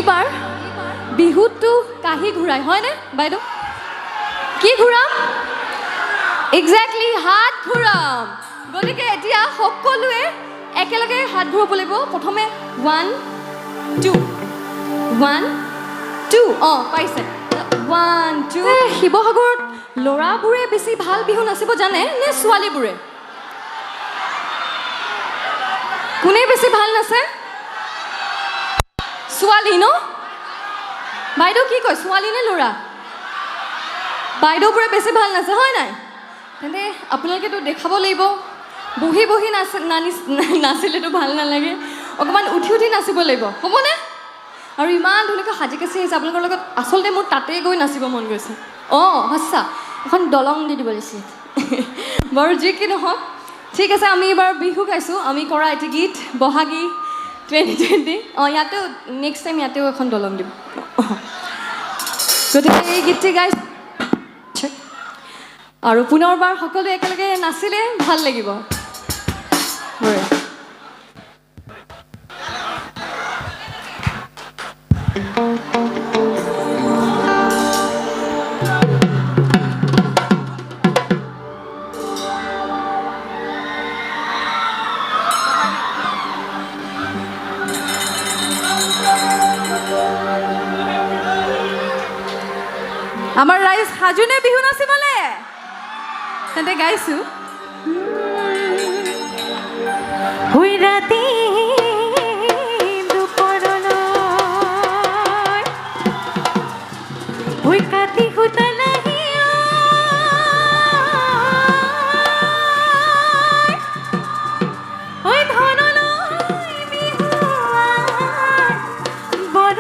এইবাৰ বিহুটো কাহি ঘূৰাই হয়নে বাইদেউ কি ঘূৰাম এক্স্যাক্টলি হাত ঘূৰাম গতিকে এতিয়া সকলোৱে একেলগে হাত ঘূৰাব লাগিব প্ৰথমে 1 2 1 2 পাইছে 1 2 শিৱসাগৰত ল'ৰাবোৰে বেছি ভাল বিহু নাচিব জানে নে ছোৱালীবোৰে কোনে বেছি ভাল নাচে ছোৱালী ন বাইদেউ কি কয় ছোৱালী নে ল'ৰা বাইদেউবোৰে বেছি ভাল নাচে হয় নাই তেন্তে আপোনালোকেতো দেখাব লাগিব বহি বহি নাচিলেতো ভাল নালাগে অকণমান উঠি উঠি নাচিব লাগিব হ'বনে আৰু ইমান ধুনীয়াকৈ সাজি কাচি আহিছে আপোনালোকৰ লগত আচলতে মোৰ তাতেই গৈ নাচিব মন গৈছে সঁচা এখন দলং দি দিব লাগিছিল বাৰু যি কি নহওক ঠিক আছে আমি এইবাৰ বিহু গাইছোঁ আমি কৰা এটি গীত বহাগী 2020 ইয়াতেও নেক্সট টাইম ইয়াতেও এখন দলং দিম গতিকে এই গীতটি গাইছোঁ আৰু পুনৰবাৰ সকলোৱে একেলগে নাচিলে ভাল লাগিব আমাৰ ৰাইজ সাজুনে বিহু নাচিবলে তেন্তে গাইছোঁ হৈ ৰাতি হৈ কাটি সূতা লাহি হৈ ধনলৈ বিহু বৰ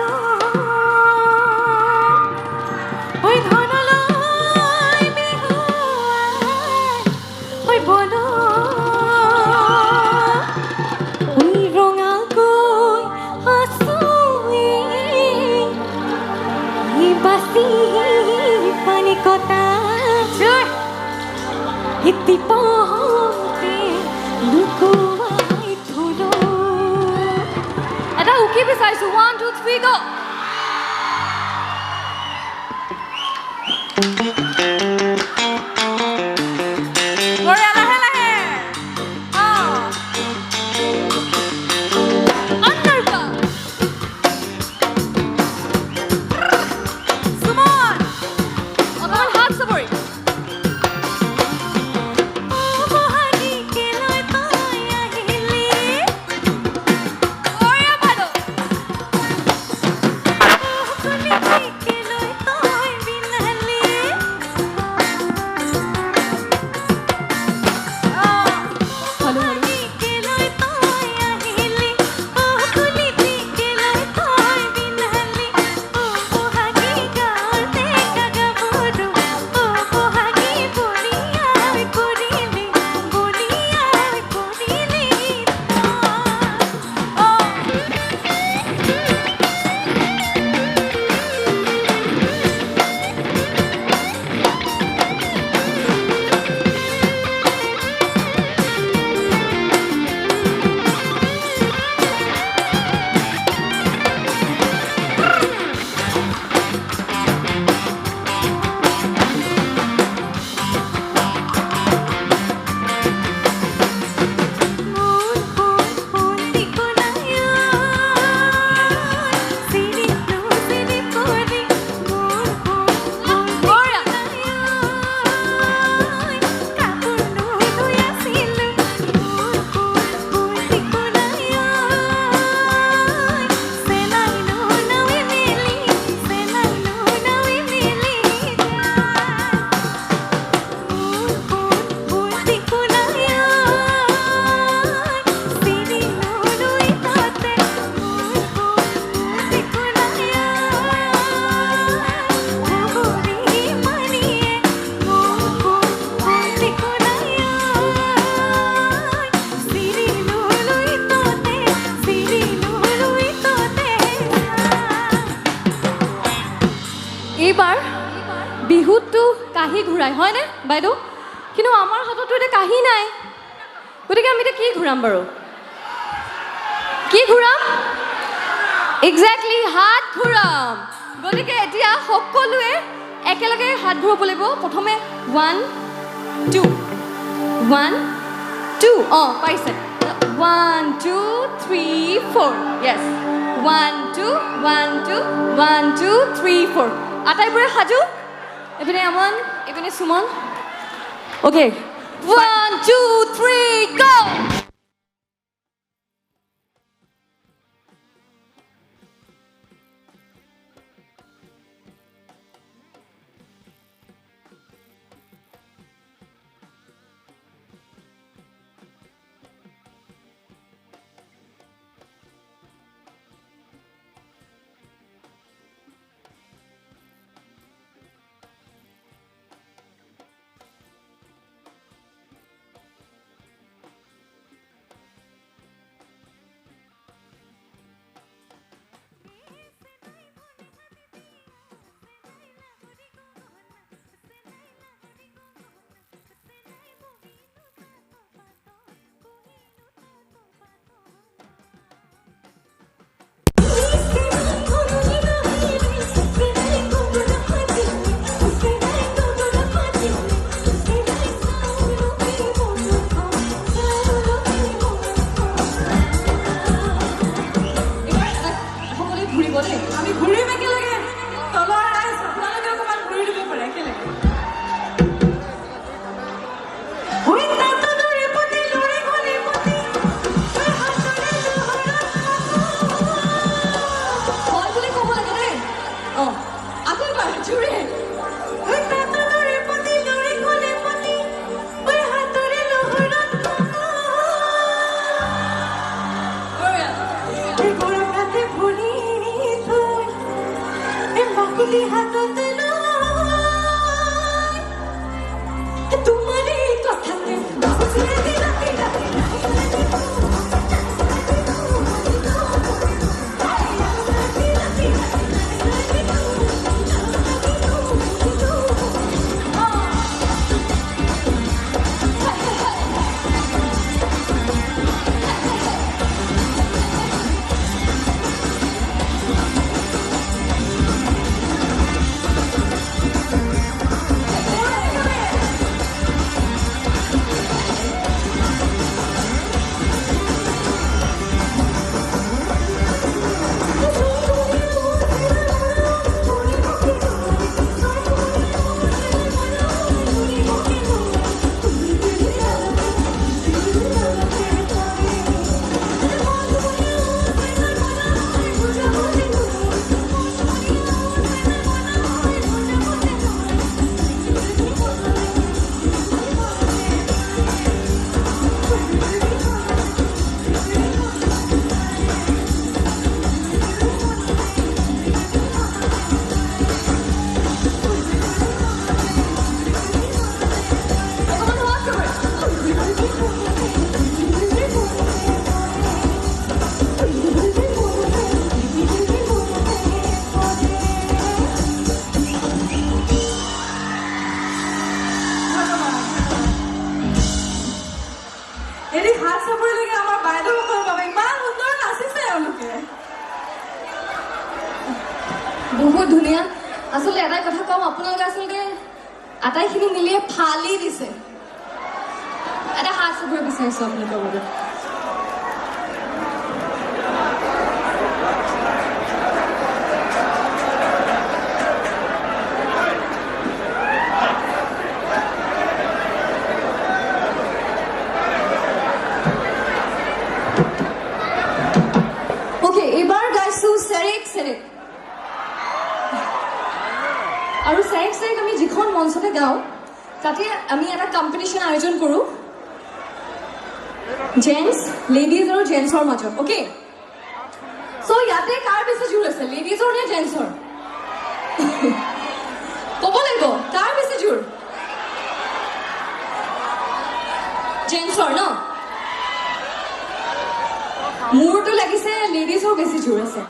হৈ ধনলৈ বিহু হৈ বৰ হৈ ৰঙাকৈ হাঁচুই বাচি পানী কটা হিতি পহতে লুকুৱাই থলো এটা উকি বিচাৰিছোঁ 1 2 3 গো এইবাৰ বিহুটো কাহি ঘূৰাই হয়নে বাইদেউ কিন্তু আমাৰ হাততো এটা কাহি নাই গতিকে আমি এটা কি ঘূৰাম বাৰু কি ঘূৰাম এক্সেক্টলি হাত ঘূৰাম গতিকে এতিয়া সকলোৱে একেলগে হাত ঘূৰাব লাগিব প্ৰথমে 1 2 1 2 পাইছে 1 2 3 4 yes 1 2 1 2 1 2 3 4 আটাইবোৰে সাজু এপিনে আমন এপিনে সুমন ওকে 1 2 3 go আমি ঘূৰিম একেলগে তলৰ ৰাইজ আপোনালোকে অকণমান ঘূৰি দিব পাৰে একেলগে হয় বুলি ক'ব লাগে দেই আকৌ এবাৰ জোৰে হাততে তোমার কথাতে বহুত ধুনীয়া আসলে এটাই কথা কম আপোনালোকে আসলে আটাইখিনি মিলিয়ে ফালি দিছে এটা হাত চুবুৰ বিচাৰিছো আপোনালোকৰ বাবে ওকে এবাৰ গাইছো সেৰেক সেৰেক আৰু সেৰেক সেৰেক আমি যিখন মঞ্চতে গাওঁ তাতে আমি এটা কম্পিটিশ্যন আয়োজন কৰোঁ জেন্টস লেডিজ আৰু জেন্টছৰ মাজত ওকে চ' ইয়াতে কাৰ বেছি জোৰ আছে লেডিজৰ নে জেন্টছৰ ক'ব লাগিব কাৰ বেছি জোৰ জেন্টছৰ ন মোৰতো লাগিছে লেডিজৰ বেছি জোৰ আছে